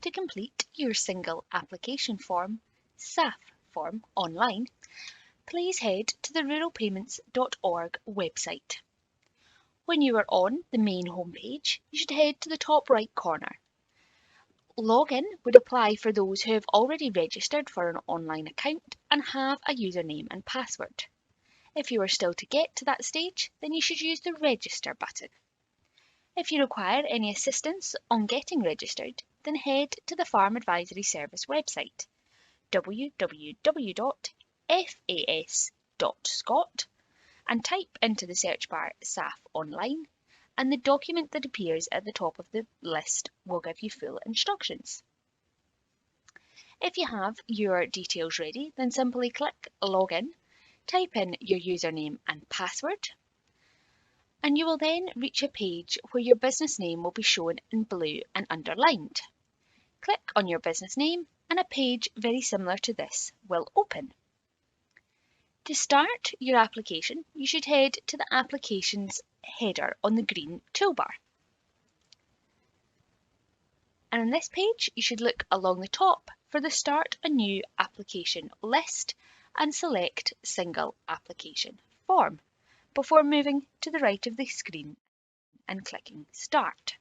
To complete your single application form, SAF form online, please head to the ruralpayments.org website. When you are on the main homepage, you should head to the top right corner. Login would apply for those who have already registered for an online account and have a username and password. If you are still to get to that stage, then you should use the Register button. If you require any assistance on getting registered, then head to the Farm Advisory Service website, www.fas.scot, and type into the search bar SAF Online, and the document that appears at the top of the list will give you full instructions. If you have your details ready, then simply click Login, type in your username and password, and you will then reach a page where your business name will be shown in blue and underlined. Click on your business name and a page very similar to this will open. To start your application, you should head to the Applications header on the green toolbar. And on this page, you should look along the top for the Start a New Application list and select Single Application Form before moving to the right of the screen and clicking Start.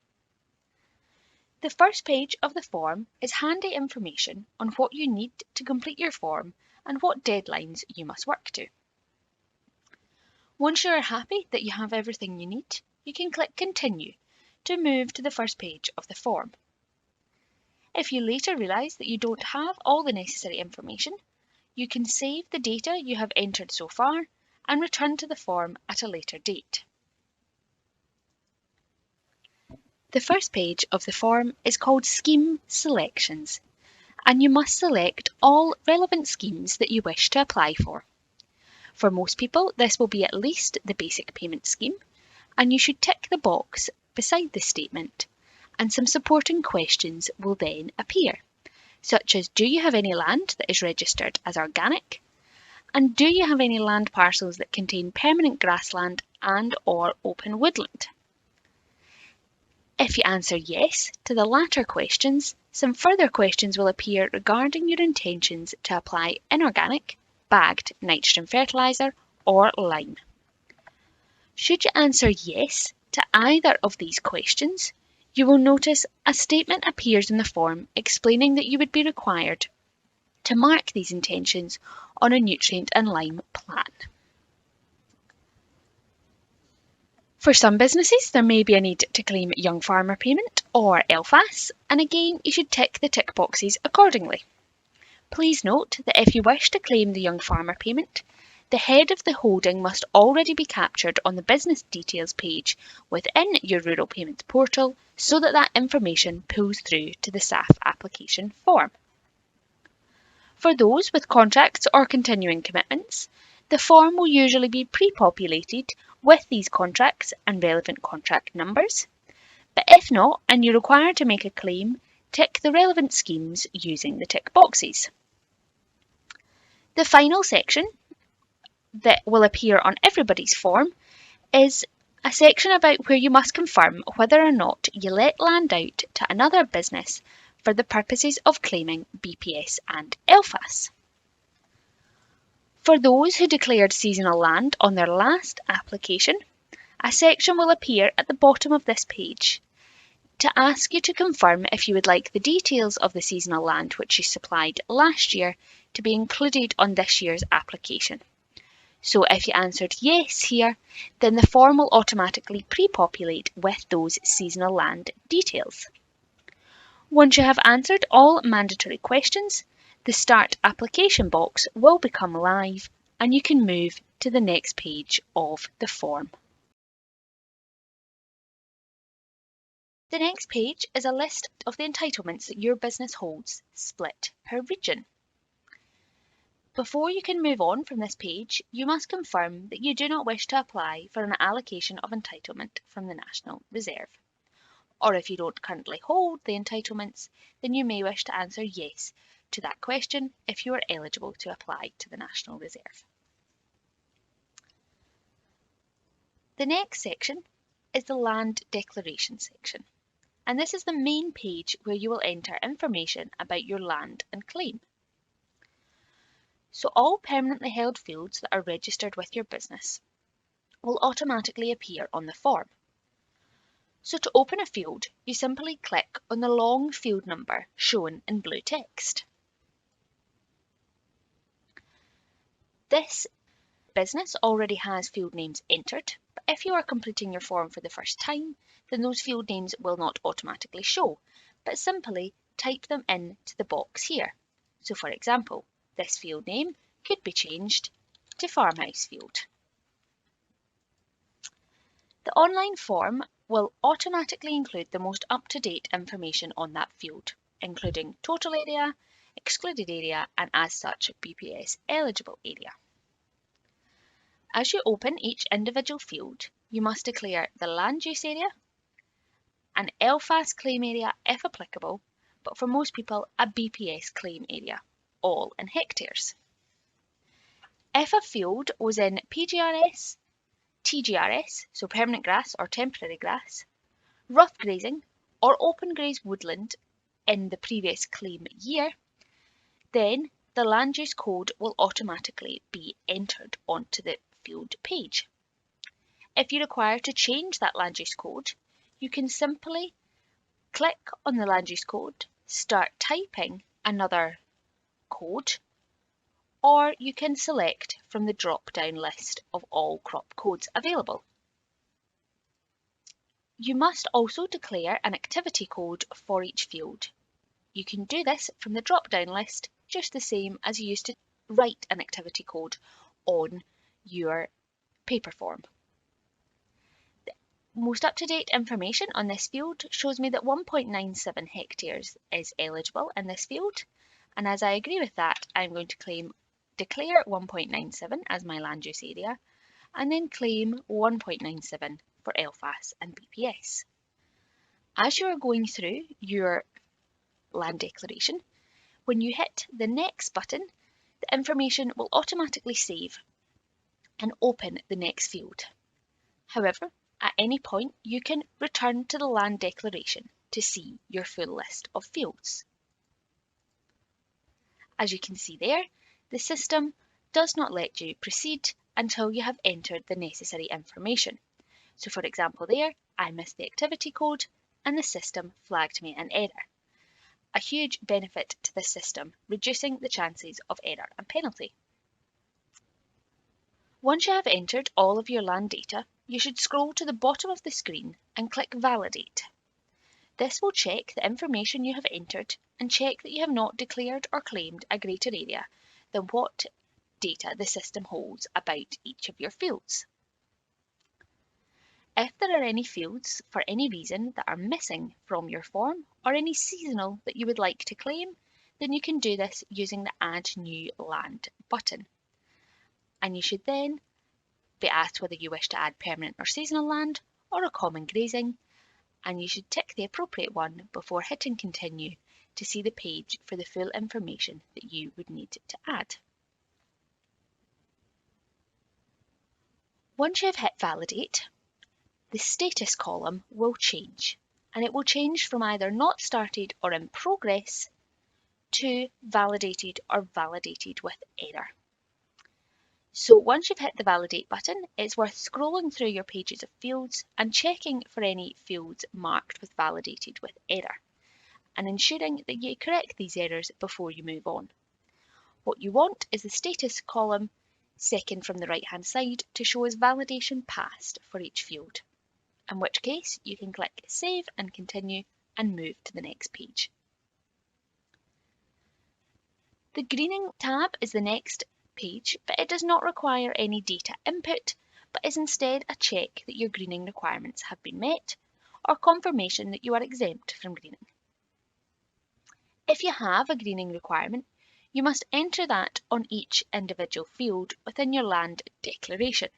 The first page of the form is handy information on what you need to complete your form and what deadlines you must work to. Once you are happy that you have everything you need, you can click Continue to move to the first page of the form. If you later realise that you don't have all the necessary information, you can save the data you have entered so far and return to the form at a later date. The first page of the form is called Scheme Selections, and you must select all relevant schemes that you wish to apply for. For most people, this will be at least the basic payment scheme, and you should tick the box beside the statement, and some supporting questions will then appear, such as do you have any land that is registered as organic, and do you have any land parcels that contain permanent grassland and/or open woodland? If you answer yes to the latter questions, some further questions will appear regarding your intentions to apply inorganic, bagged nitrogen fertiliser or lime. Should you answer yes to either of these questions, you will notice a statement appears in the form explaining that you would be required to mark these intentions on a nutrient and lime plan. For some businesses, there may be a need to claim Young Farmer Payment or LFAS, and again, you should tick the tick boxes accordingly. Please note that if you wish to claim the Young Farmer Payment, the head of the holding must already be captured on the business details page within your Rural Payments portal so that that information pulls through to the SAF application form. For those with contracts or continuing commitments, the form will usually be pre-populated with these contracts and relevant contract numbers, but if not and you're required to make a claim, tick the relevant schemes using the tick boxes. The final section that will appear on everybody's form is a section about where you must confirm whether or not you let land out to another business for the purposes of claiming BPS and LFAS. For those who declared seasonal land on their last application, a section will appear at the bottom of this page to ask you to confirm if you would like the details of the seasonal land which you supplied last year to be included on this year's application. So if you answered yes here, then the form will automatically pre-populate with those seasonal land details. Once you have answered all mandatory questions, the Start Application box will become live and you can move to the next page of the form. The next page is a list of the entitlements that your business holds, split per region. Before you can move on from this page, you must confirm that you do not wish to apply for an allocation of entitlement from the National Reserve. Or if you don't currently hold the entitlements, then you may wish to answer yes to that question if you are eligible to apply to the National Reserve. The next section is the Land Declaration section. and this is the main page where you will enter information about your land and claim. So all permanently held fields that are registered with your business will automatically appear on the form. So to open a field, you simply click on the long field number shown in blue text. This business already has field names entered, but if you are completing your form for the first time, then those field names will not automatically show, but simply type them into the box here. So for example, this field name could be changed to Farmhouse Field. The online form will automatically include the most up-to-date information on that field, including total area, excluded area, and as such, BPS eligible area. As you open each individual field, you must declare the land use area, an LFAS claim area if applicable, but for most people, a BPS claim area, all in hectares. If a field was in PGRS, TGRS, so permanent grass or temporary grass, rough grazing or open graze woodland in the previous claim year, then the land use code will automatically be entered onto the field page. If you require to change that land use code, you can simply click on the land use code, start typing another code, or you can select from the drop-down list of all crop codes available. You must also declare an activity code for each field. You can do this from the drop-down list, just the same as you used to write an activity code on your paper form. The most up-to-date information on this field shows me that 1.97 hectares is eligible in this field, and as I agree with that, I'm going to declare 1.97 as my land use area, and then claim 1.97 for LFAS and BPS. As you are going through your land declaration, when you hit the next button, the information will automatically save and open the next field. However, at any point, you can return to the land declaration to see your full list of fields. As you can see there, the system does not let you proceed until you have entered the necessary information. So for example there, I missed the activity code and the system flagged me an error. A huge benefit to this system, reducing the chances of error and penalty. Once you have entered all of your land data, you should scroll to the bottom of the screen and click Validate. This will check the information you have entered and check that you have not declared or claimed a greater area than what data the system holds about each of your fields. If there are any fields for any reason that are missing from your form or any seasonal that you would like to claim, then you can do this using the Add New Land button. And you should then be asked whether you wish to add permanent or seasonal land or a common grazing, and you should tick the appropriate one before hitting continue to see the page for the full information that you would need to add. Once you have hit validate, the status column will change, and it will change from either not started or in progress to validated or validated with error. So once you've hit the validate button, it's worth scrolling through your pages of fields and checking for any fields marked with validated with error, and ensuring that you correct these errors before you move on. What you want is the status column second from the right hand side to show as validation passed for each field, in which case you can click Save and Continue and move to the next page. The greening tab is the next page, but it does not require any data input, but is instead a check that your greening requirements have been met or confirmation that you are exempt from greening. If you have a greening requirement, you must enter that on each individual field within your land declaration.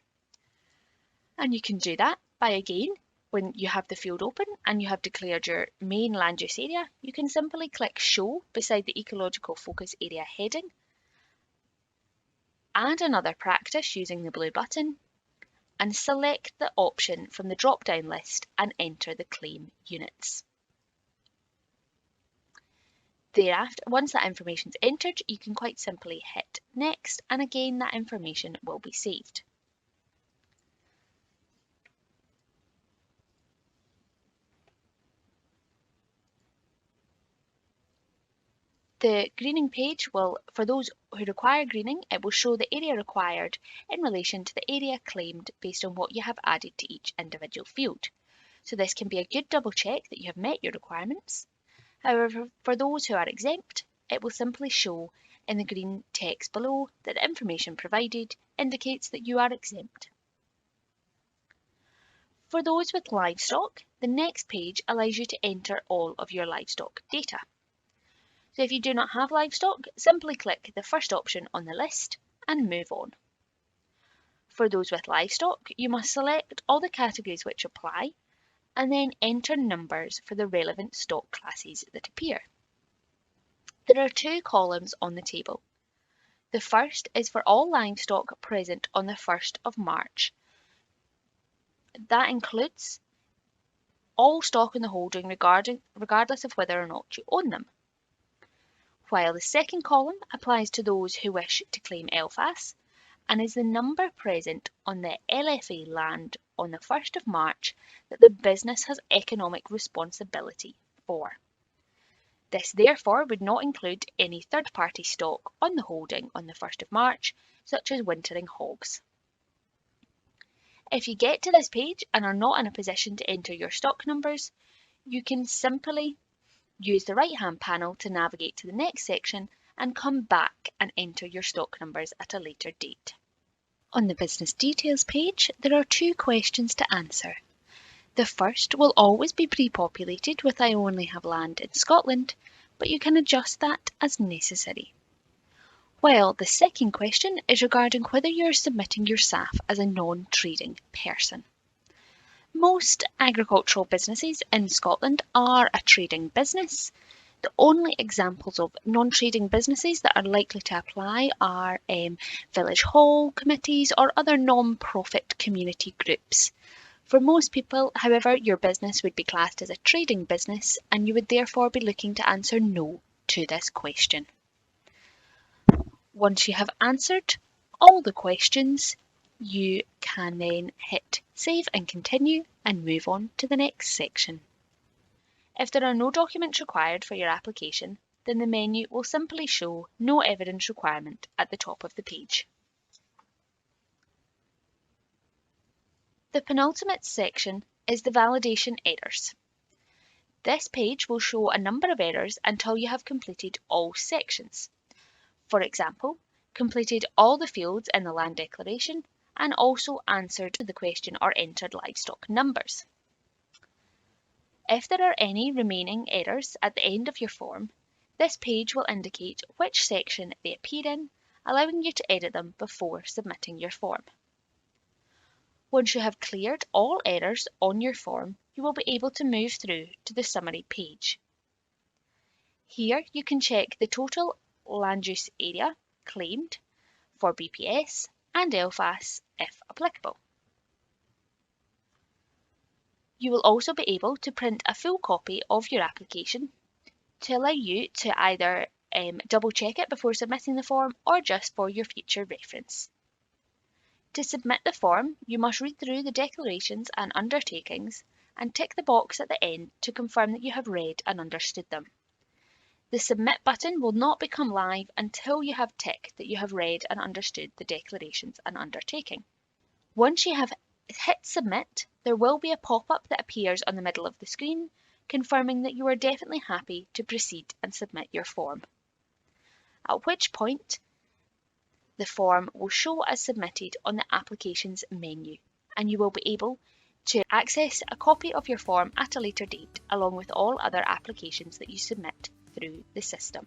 And you can do that by, again, when you have the field open and you have declared your main land use area, you can simply click Show beside the Ecological Focus Area heading, add another practice using the blue button, and select the option from the drop-down list and enter the claim units. Thereafter, once that information is entered, you can quite simply hit Next, and again that information will be saved. The greening page will, for those who require greening, it will show the area required in relation to the area claimed based on what you have added to each individual field. So this can be a good double check that you have met your requirements. However, for those who are exempt, it will simply show in the green text below that the information provided indicates that you are exempt. For those with livestock, the next page allows you to enter all of your livestock data. So if you do not have livestock, simply click the first option on the list and move on. For those with livestock, you must select all the categories which apply and then enter numbers for the relevant stock classes that appear. There are two columns on the table. The first is for all livestock present on the 1st of March. That includes all stock in the holding regardless of whether or not you own them. While the second column applies to those who wish to claim LFAS and is the number present on the LFA land on the 1st of March that the business has economic responsibility for. This therefore would not include any third-party stock on the holding on the 1st of March, such as wintering hogs. If you get to this page and are not in a position to enter your stock numbers, you can simply use the right-hand panel to navigate to the next section and come back and enter your stock numbers at a later date. On the business details page, there are two questions to answer. The first will always be pre-populated with I only have land in Scotland, but you can adjust that as necessary. While the second question is regarding whether you are submitting your SAF as a non-trading person. Most agricultural businesses in Scotland are a trading business. The only examples of non-trading businesses that are likely to apply are village hall committees or other non-profit community groups. For most people, however, your business would be classed as a trading business and you would therefore be looking to answer no to this question. Once you have answered all the questions, you can then hit Save and Continue and move on to the next section. If there are no documents required for your application, then the menu will simply show No Evidence Requirement at the top of the page. The penultimate section is the validation errors. This page will show a number of errors until you have completed all sections. For example, completed all the fields in the land declaration and also answered the question or entered livestock numbers. If there are any remaining errors at the end of your form, this page will indicate which section they appear in, allowing you to edit them before submitting your form. Once you have cleared all errors on your form, you will be able to move through to the summary page. Here you can check the total land use area claimed for BPS and LFAS if applicable. You will also be able to print a full copy of your application to allow you to either double check it before submitting the form or just for your future reference. To submit the form, you must read through the declarations and undertakings and tick the box at the end to confirm that you have read and understood them. The Submit button will not become live until you have ticked that you have read and understood the declarations and undertaking. Once you have hit Submit, there will be a pop-up that appears on the middle of the screen, confirming that you are definitely happy to proceed and submit your form. At which point, the form will show as submitted on the Applications menu, and you will be able to access a copy of your form at a later date, along with all other applications that you submit through the system.